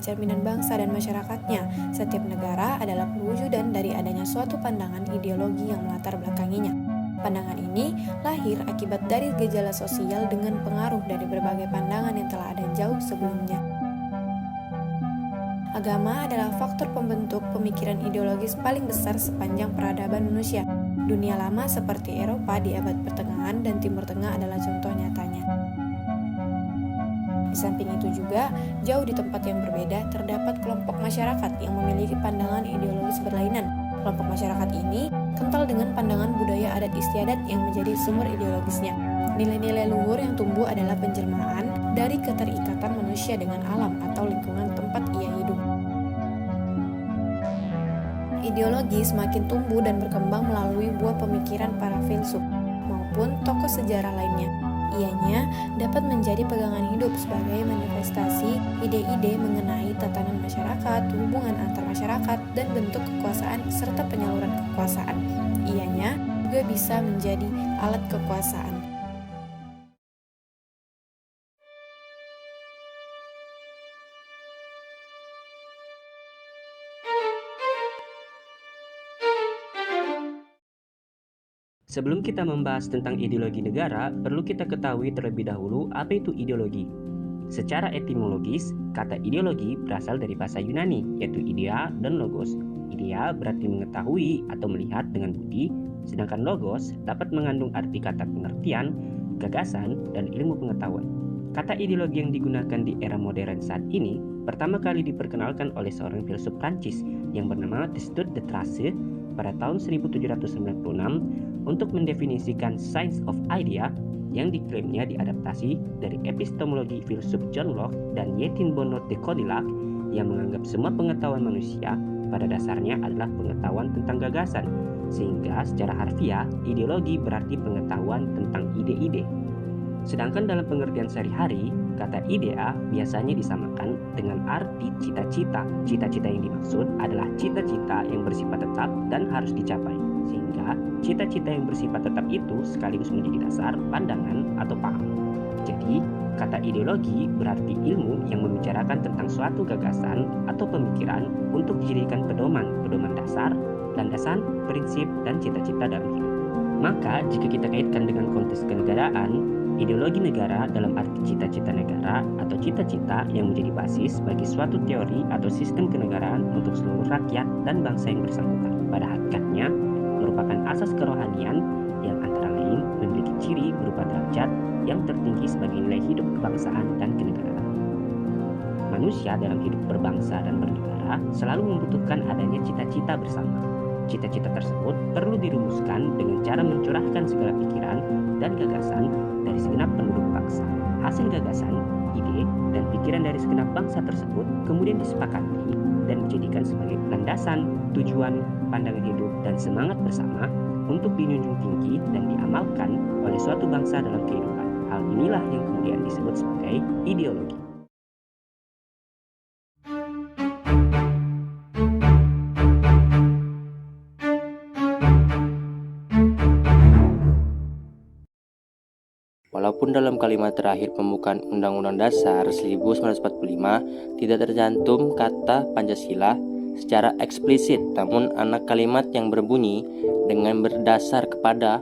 cerminan bangsa dan masyarakatnya. Setiap negara adalah perwujudan dari adanya suatu pandangan ideologi yang melatar belakanginya. Pandangan ini lahir akibat dari gejala sosial dengan pengaruh dari berbagai pandangan yang telah ada jauh sebelumnya. Agama adalah faktor pembentuk pemikiran ideologis paling besar sepanjang peradaban manusia. Dunia lama seperti Eropa di abad pertengahan dan Timur Tengah adalah contoh nyatanya. Di samping itu juga, jauh di tempat yang berbeda terdapat kelompok masyarakat yang memiliki pandangan ideologis berlainan. Kelompok masyarakat ini kental dengan pandangan budaya adat istiadat yang menjadi sumber ideologisnya. Nilai-nilai luhur yang tumbuh adalah penjelmaan dari keterikatan manusia dengan alam atau lingkungan tempat ia hidup. Ideologi semakin tumbuh dan berkembang melalui buah pemikiran para filsuf maupun tokoh sejarah lainnya. Ianya dapat menjadi pegangan hidup sebagai manifestasi ide-ide mengenai tatanan masyarakat, hubungan antar masyarakat, dan bentuk kekuasaan serta penyaluran kekuasaan. Ianya juga bisa menjadi alat kekuasaan. Sebelum kita membahas tentang ideologi negara, perlu kita ketahui terlebih dahulu apa itu ideologi. Secara etimologis, kata ideologi berasal dari bahasa Yunani, yaitu idea dan logos. Idea berarti mengetahui atau melihat dengan budi, sedangkan logos dapat mengandung arti kata pengertian, gagasan, dan ilmu pengetahuan. Kata ideologi yang digunakan di era modern saat ini pertama kali diperkenalkan oleh seorang filsuf Prancis yang bernama Destutt de Tracy pada tahun 1796 untuk mendefinisikan Science of Idea yang diklaimnya diadaptasi dari epistemologi filsuf John Locke dan Yetin Bonot de Codillac yang menganggap semua pengetahuan manusia pada dasarnya adalah pengetahuan tentang gagasan, sehingga secara harfiah ideologi berarti pengetahuan tentang ide-ide. Sedangkan dalam pengertian sehari-hari, kata idea biasanya disamakan dengan arti cita-cita. Cita-cita yang dimaksud adalah cita-cita yang bersifat tetap dan harus dicapai. Sehingga cita-cita yang bersifat tetap itu sekaligus menjadi dasar pandangan atau paham. Jadi, kata ideologi berarti ilmu yang membicarakan tentang suatu gagasan atau pemikiran untuk dijadikan pedoman dasar, landasan, prinsip, dan cita-cita dalam hidup. Maka, jika kita kaitkan dengan konteks kenegaraan, ideologi negara dalam arti cita-cita negara atau cita-cita yang menjadi basis bagi suatu teori atau sistem kenegaraan untuk seluruh rakyat dan bangsa yang bersangkutan. Pada hakikatnya, merupakan asas kerohanian yang antara lain memiliki ciri berupa derajat yang tertinggi sebagai nilai hidup kebangsaan dan kenegaraan. Manusia dalam hidup berbangsa dan bernegara selalu membutuhkan adanya cita-cita bersama. Cita-cita tersebut perlu dirumuskan dengan cara mencurahkan segala pikiran dan gagasan dari segenap penduduk bangsa. Hasil gagasan, ide, dan pikiran dari segenap bangsa tersebut kemudian disepakati dan dijadikan sebagai landasan, tujuan, pandangan hidup, dan semangat bersama untuk dijunjung tinggi dan diamalkan oleh suatu bangsa dalam kehidupan. Hal inilah yang kemudian disebut sebagai ideologi. Walaupun dalam kalimat terakhir pembukaan Undang-Undang Dasar 1945 tidak tercantum kata Pancasila secara eksplisit, namun anak kalimat yang berbunyi dengan berdasar kepada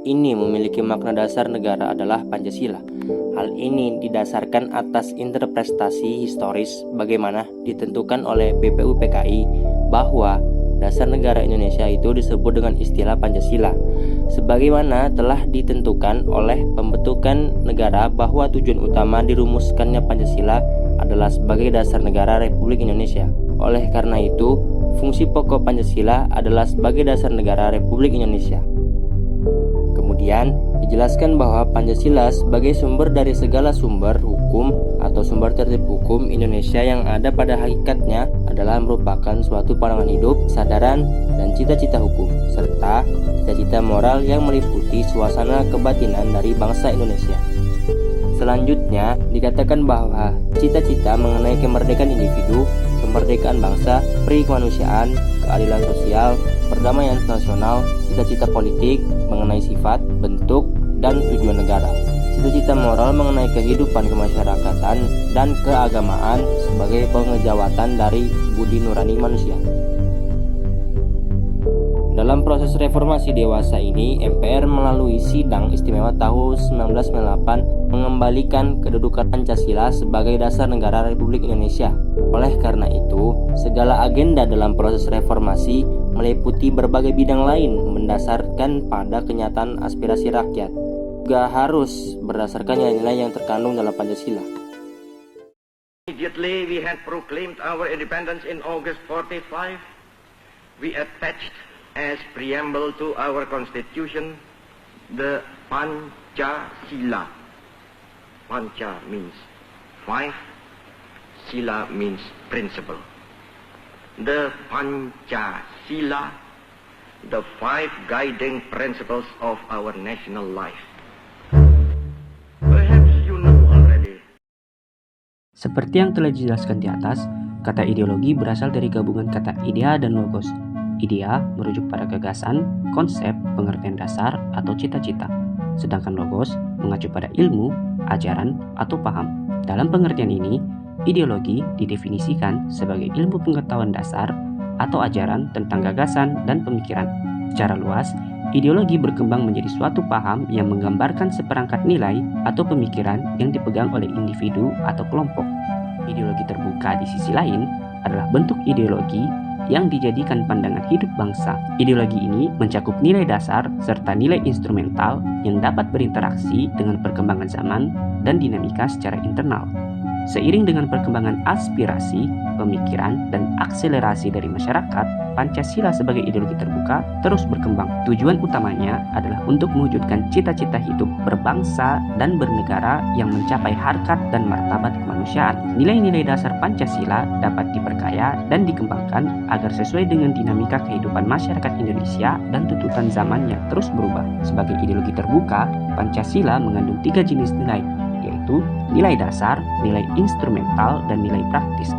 ini memiliki makna dasar negara adalah Pancasila. Hal ini didasarkan atas interpretasi historis bagaimana ditentukan oleh BPUPKI bahwa dasar negara Indonesia itu disebut dengan istilah Pancasila. Sebagaimana telah ditentukan oleh pembentukan negara bahwa tujuan utama dirumuskannya Pancasila adalah sebagai dasar negara Republik Indonesia. Oleh karena itu, fungsi pokok Pancasila adalah sebagai dasar negara Republik Indonesia. Kemudian dijelaskan bahwa Pancasila sebagai sumber dari segala sumber hukum atau sumber tertib hukum Indonesia yang ada pada hakikatnya adalah merupakan suatu pandangan hidup, kesadaran, dan cita-cita hukum, serta cita-cita moral yang meliputi suasana kebatinan dari bangsa Indonesia. Selanjutnya, dikatakan bahwa cita-cita mengenai kemerdekaan individu, kemerdekaan bangsa, peri kemanusiaan, keadilan sosial, perdamaian nasional, cita-cita politik mengenai sifat, bentuk, dan tujuan negara, cita-cita moral mengenai kehidupan kemasyarakatan dan keagamaan sebagai pengejawatan dari budi nurani manusia. Dalam proses reformasi dewasa ini, MPR melalui Sidang Istimewa tahun 1998 mengembalikan kedudukan Pancasila sebagai dasar negara Republik Indonesia. Oleh karena itu, segala agenda dalam proses reformasi meliputi berbagai bidang lain mendasarkan pada kenyataan aspirasi rakyat. Juga harus berdasarkan nilai-nilai yang terkandung dalam Pancasila. Immediately we had proclaimed our independence in August 45. We attached as preamble to our constitution the Pancasila. Panca means five, Sila means principle. The Pancasila, the five guiding principles of our national life. Perhaps you know already. Seperti yang telah dijelaskan di atas, kata ideologi berasal dari gabungan kata idea dan logos. Idea merujuk pada gagasan, konsep, pengertian dasar, atau cita-cita. Sedangkan logos mengacu pada ilmu, ajaran, atau paham. Dalam pengertian ini, ideologi didefinisikan sebagai ilmu pengetahuan dasar atau ajaran tentang gagasan dan pemikiran. Secara luas, ideologi berkembang menjadi suatu paham yang menggambarkan seperangkat nilai atau pemikiran yang dipegang oleh individu atau kelompok. Ideologi terbuka di sisi lain adalah bentuk ideologi yang dijadikan pandangan hidup bangsa. Ideologi ini mencakup nilai dasar serta nilai instrumental yang dapat berinteraksi dengan perkembangan zaman dan dinamika secara internal. Seiring dengan perkembangan aspirasi, pemikiran, dan akselerasi dari masyarakat, Pancasila sebagai ideologi terbuka terus berkembang. Tujuan utamanya adalah untuk mewujudkan cita-cita hidup berbangsa dan bernegara yang mencapai harkat dan martabat kemanusiaan. Nilai-nilai dasar Pancasila dapat diperkaya dan dikembangkan agar sesuai dengan dinamika kehidupan masyarakat Indonesia dan tuntutan zaman yang terus berubah. Sebagai ideologi terbuka, Pancasila mengandung 3 jenis nilai, yaitu nilai dasar, nilai instrumental, dan nilai praktis.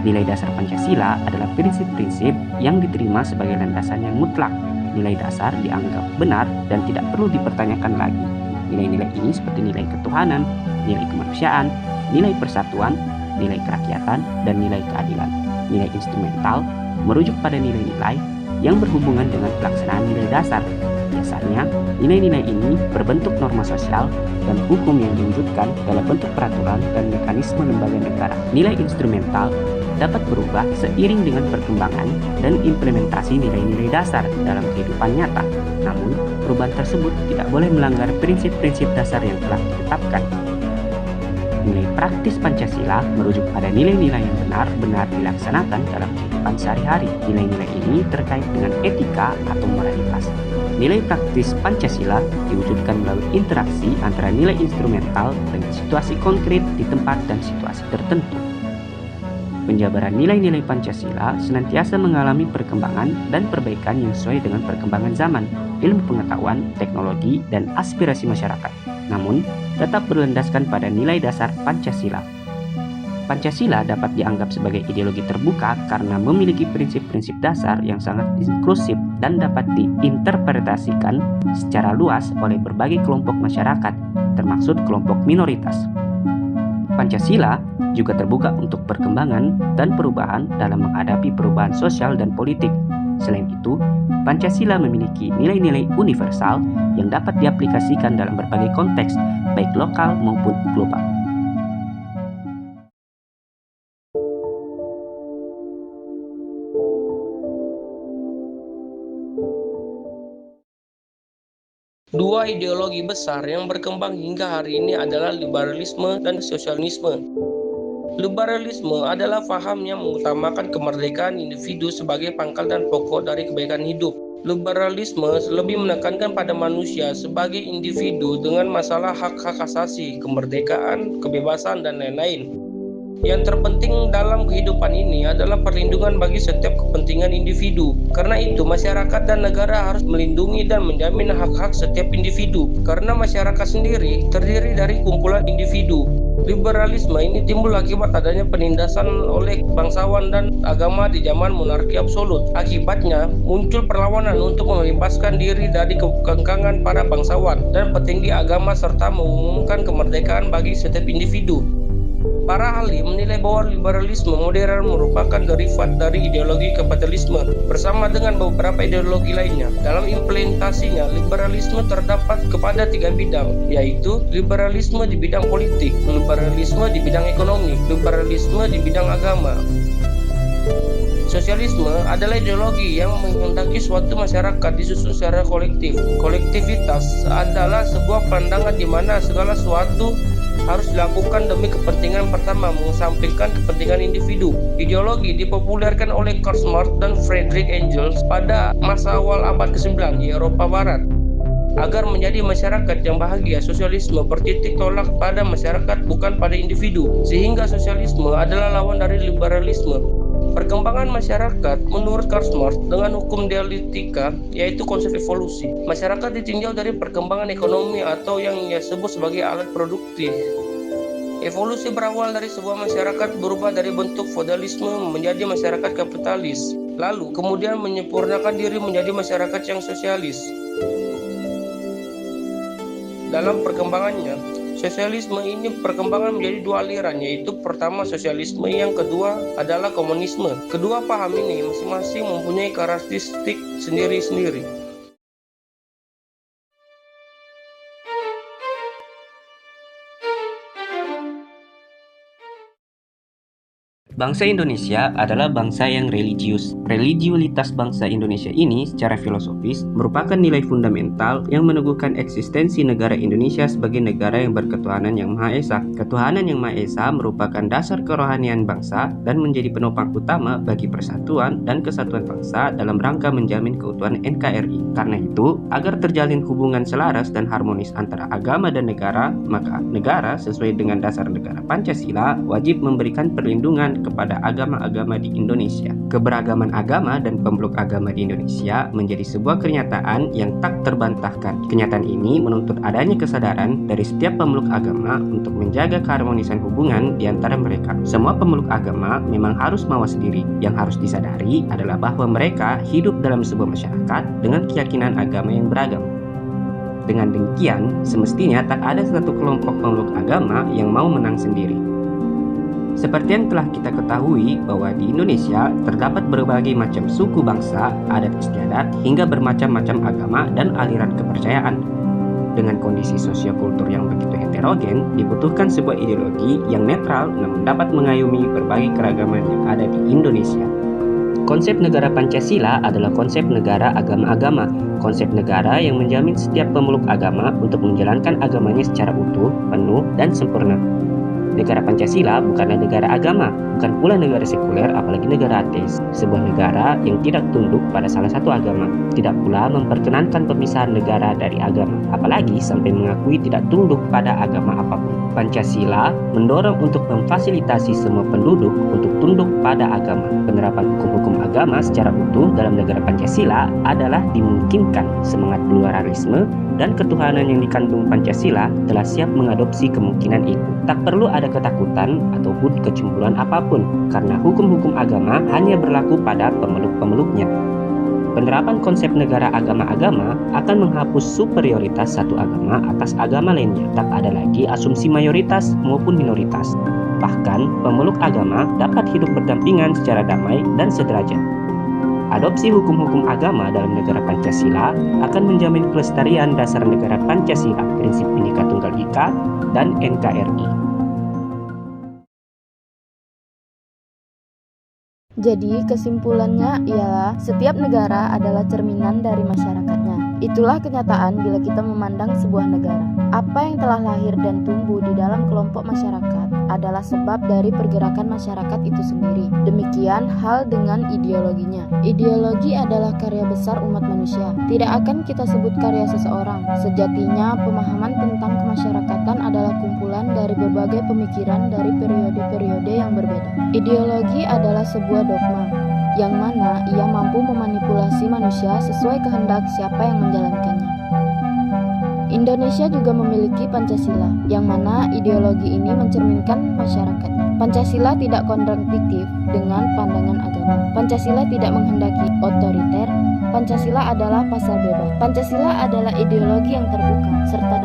Nilai dasar Pancasila adalah prinsip-prinsip yang diterima sebagai landasan yang mutlak. Nilai dasar dianggap benar dan tidak perlu dipertanyakan lagi. Nilai-nilai ini seperti nilai ketuhanan, nilai kemanusiaan, nilai persatuan, nilai kerakyatan, dan nilai keadilan. Nilai instrumental merujuk pada nilai-nilai yang berhubungan dengan pelaksanaan nilai dasar. Biasanya, nilai-nilai ini berbentuk norma sosial dan hukum yang diwujudkan dalam bentuk peraturan dan mekanisme lembaga negara. Nilai instrumental dapat berubah seiring dengan perkembangan dan implementasi nilai-nilai dasar dalam kehidupan nyata. Namun, perubahan tersebut tidak boleh melanggar prinsip-prinsip dasar yang telah ditetapkan. Nilai praktis Pancasila merujuk pada nilai-nilai yang benar-benar dilaksanakan dalam kehidupan sehari-hari. Nilai-nilai ini terkait dengan etika atau moralitas. Nilai praktis Pancasila diwujudkan melalui interaksi antara nilai instrumental dengan situasi konkret di tempat dan situasi tertentu. Penjabaran nilai-nilai Pancasila senantiasa mengalami perkembangan dan perbaikan yang sesuai dengan perkembangan zaman, ilmu pengetahuan, teknologi, dan aspirasi masyarakat. Namun, tetap berlandaskan pada nilai dasar Pancasila. Pancasila dapat dianggap sebagai ideologi terbuka karena memiliki prinsip-prinsip dasar yang sangat inklusif dan dapat diinterpretasikan secara luas oleh berbagai kelompok masyarakat, termasuk kelompok minoritas. Pancasila juga terbuka untuk perkembangan dan perubahan dalam menghadapi perubahan sosial dan politik. Selain itu, Pancasila memiliki nilai-nilai universal yang dapat diaplikasikan dalam berbagai konteks, baik lokal maupun global. Dua ideologi besar yang berkembang hingga hari ini adalah liberalisme dan sosialisme. Liberalisme adalah paham yang mengutamakan kemerdekaan individu sebagai pangkal dan pokok dari kebaikan hidup. Liberalisme lebih menekankan pada manusia sebagai individu dengan masalah hak-hak asasi, kemerdekaan, kebebasan, dan lain-lain. Yang terpenting dalam kehidupan ini adalah perlindungan bagi setiap kepentingan individu. Karena itu, masyarakat dan negara harus melindungi dan menjamin hak-hak setiap individu. Karena masyarakat sendiri terdiri dari kumpulan individu. Liberalisme ini timbul akibat adanya penindasan oleh bangsawan dan agama di zaman monarki absolut. Akibatnya, muncul perlawanan untuk membebaskan diri dari kekangangan para bangsawan dan petinggi agama serta mengumumkan kemerdekaan bagi setiap individu. Para ahli menilai bahwa liberalisme modern merupakan derivat dari ideologi kapitalisme bersama dengan beberapa ideologi lainnya. Dalam implementasinya, liberalisme terdapat kepada 3 bidang, yaitu liberalisme di bidang politik, liberalisme di bidang ekonomi, liberalisme di bidang agama. Sosialisme adalah ideologi yang menghendaki suatu masyarakat disusun secara kolektif. Kolektivitas adalah sebuah pandangan di mana segala sesuatu harus dilakukan demi kepentingan pertama, mengesampingkan kepentingan individu. Ideologi dipopulerkan oleh Karl Marx dan Friedrich Engels pada masa awal abad ke-9 di Eropa Barat. Agar menjadi masyarakat yang bahagia, sosialisme bertitik tolak pada masyarakat bukan pada individu, sehingga sosialisme adalah lawan dari liberalisme. Perkembangan masyarakat menurut Karl Marx dengan hukum dialektika, yaitu konsep evolusi. Masyarakat ditinjau dari perkembangan ekonomi atau yang ia sebut sebagai alat produktif. Evolusi berawal dari sebuah masyarakat berubah dari bentuk feodalisme menjadi masyarakat kapitalis, lalu kemudian menyempurnakan diri menjadi masyarakat yang sosialis. Dalam perkembangannya, sosialisme ini perkembangan menjadi 2 aliran, yaitu pertama sosialisme, yang kedua adalah komunisme. Kedua paham ini masing-masing mempunyai karakteristik sendiri-sendiri. Bangsa Indonesia adalah bangsa yang religius. Religiulitas bangsa Indonesia ini secara filosofis merupakan nilai fundamental yang meneguhkan eksistensi negara Indonesia sebagai negara yang berketuhanan yang Maha Esa. Ketuhanan yang Maha Esa merupakan dasar kerohanian bangsa dan menjadi penopang utama bagi persatuan dan kesatuan bangsa dalam rangka menjamin keutuhan NKRI. Karena itu, agar terjalin hubungan selaras dan harmonis antara agama dan negara, maka negara sesuai dengan dasar negara Pancasila wajib memberikan perlindungan kepada agama-agama di Indonesia. Keberagaman agama dan pemeluk agama di Indonesia menjadi sebuah kenyataan yang tak terbantahkan. Kenyataan ini menuntut adanya kesadaran dari setiap pemeluk agama untuk menjaga keharmonisan hubungan di antara mereka. Semua pemeluk agama memang harus mawas diri. Yang harus disadari adalah bahwa mereka hidup dalam sebuah masyarakat dengan keyakinan agama yang beragam. Dengan demikian, semestinya tak ada satu kelompok pemeluk agama yang mau menang sendiri. Seperti yang telah kita ketahui bahwa di Indonesia terdapat berbagai macam suku bangsa, adat istiadat, hingga bermacam-macam agama dan aliran kepercayaan. Dengan kondisi sosiokultur yang begitu heterogen, dibutuhkan sebuah ideologi yang netral namun dapat mengayomi berbagai keragaman yang ada di Indonesia. Konsep negara Pancasila adalah konsep negara agama-agama, konsep negara yang menjamin setiap pemeluk agama untuk menjalankan agamanya secara utuh, penuh, dan sempurna. Negara Pancasila bukanlah negara agama, bukan pula negara sekuler apalagi negara ateis. Sebuah negara yang tidak tunduk pada salah satu agama, tidak pula memperkenankan pemisahan negara dari agama, apalagi sampai mengakui tidak tunduk pada agama apapun. Pancasila mendorong untuk memfasilitasi semua penduduk untuk tunduk pada agama. Penerapan hukum-hukum agama secara utuh dalam negara Pancasila adalah dimungkinkan. Semangat pluralisme dan ketuhanan yang dikandung Pancasila telah siap mengadopsi kemungkinan itu. Tak perlu ada ketakutan ataupun kecemburuan apapun, karena hukum-hukum agama hanya berlaku pada pemeluk-pemeluknya. Penerapan konsep negara agama-agama akan menghapus superioritas satu agama atas agama lainnya. Tak ada lagi asumsi mayoritas maupun minoritas. Bahkan, pemeluk agama dapat hidup berdampingan secara damai dan sederajat. Adopsi hukum-hukum agama dalam negara Pancasila akan menjamin kelestarian dasar negara Pancasila, prinsip Bhinneka Tunggal Ika, dan NKRI. Jadi kesimpulannya ialah setiap negara adalah cerminan dari masyarakatnya. Itulah kenyataan bila kita memandang sebuah negara. Apa yang telah lahir dan tumbuh di dalam kelompok masyarakat adalah sebab dari pergerakan masyarakat itu sendiri. Demikian hal dengan ideologinya. Ideologi adalah karya besar umat manusia. Tidak akan kita sebut karya seseorang. Sejatinya, pemahaman tentang kemasyarakatan adalah kumpulan dari berbagai pemikiran dari periode-periode yang berbeda. Ideologi adalah sebuah dogma, yang mana ia mampu memanipulasi manusia sesuai kehendak siapa yang menjalankannya. Indonesia juga memiliki Pancasila, yang mana ideologi ini mencerminkan masyarakatnya. Pancasila tidak kontradiktif dengan pandangan agama. Pancasila tidak menghendaki otoriter. Pancasila adalah pasar bebas. Pancasila adalah ideologi yang terbuka serta